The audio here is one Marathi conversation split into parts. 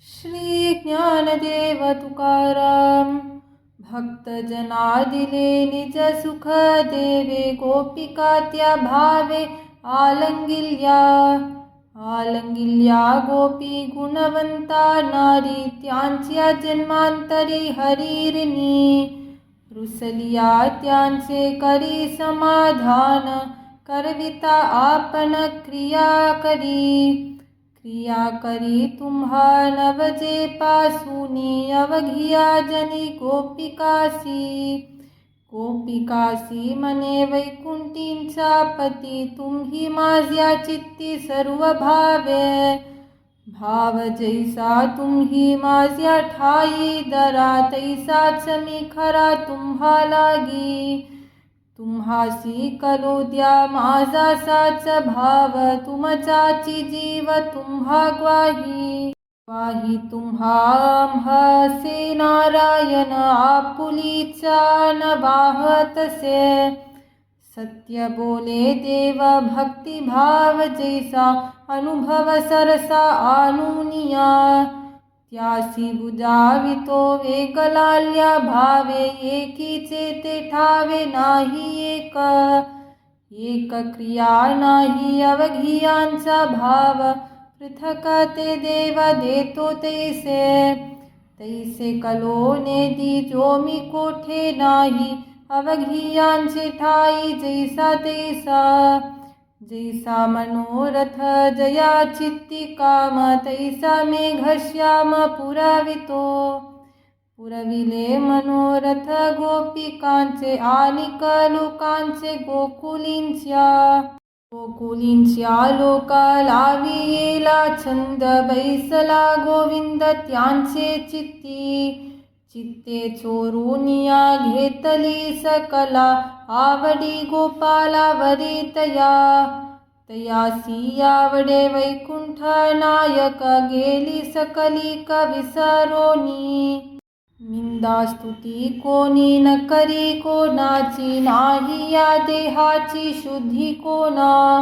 श्री ज्ञानदेव तुकाराम. भक्तजना दिले निज सुख देवे, गोपिका त्या भावे आलंगिल्या. आलंगिल्या गोपी गुणवंता नारी, त्यांच्या जन्मांतरी हरिरनी. रुसलिया त्यांचे करी समाधान, करविता आपण क्रिया करी. क्रिया करी तुम्हा नवजे पासूनी, अवघिया जनी गोपिकासी. गोपिकासी मने वैकुंठींचा पती, तुम्ही माझ्या चित्ती सर्व भावे. भाव जैसा तुम्ही माझ्या ठाई दरा, तैसाच मी खरा तुम्हा लागी. तुम्हासी कलो द्या माझा साच भाव, तुमचाची जीव तुम्हा ग्वाही. ग्वाही तुम्हा आम्हासे नारायण, आपुलीचा न वाहतसे. सत्य बोले देव भक्ती भाव जैसा, अनुभव सरसा आणुनिया. त्यासी बुजावितो वेगलाल्या भावे, एकीचे ते ठावे नाही एक. एक क्रिया नाही अवघियांचा भाव, पृथक ते देव देतो तैसे. तैसे कलोने दी जो मी कोठे नाही, अवघियांचे ठाई जैसा तैसा. जैसा मनोरथ जया चित्ती काम, तैसा मेघश्याम पुरवितो. पुरविले मनोरथ गोपिकांचे, आनिक लोकांचे गोकुलींच्या. गोकुलींच्या लोका लावी येला छंद, बैसला गोविंद त्यांचे चित्ती. चित्ते चोरुनिया घेतली सकला, आवडी गोपाला वरितया. तयासी आवडे वैकुंठ नायक, गेली सकली विसरोनी. निंदा स्तुती कोणी न करी कोणाची, नाही या देहाची शुद्धी कोणा.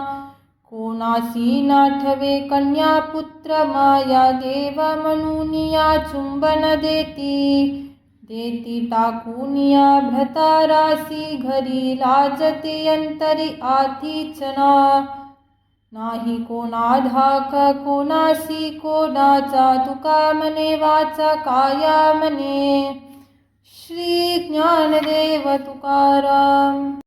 कोणासी नाठवे कन्या पुत्र माया, देव म्हणूनिया चुंबन देती. देती टाकूनिया भ्रतारासी घरी, लाजते अंतरी आतीचना. नाही कोणा धाक कोणासी कोणाचा, तुका मने वाचा काया मने. श्री ज्ञानदेव तुकाराम.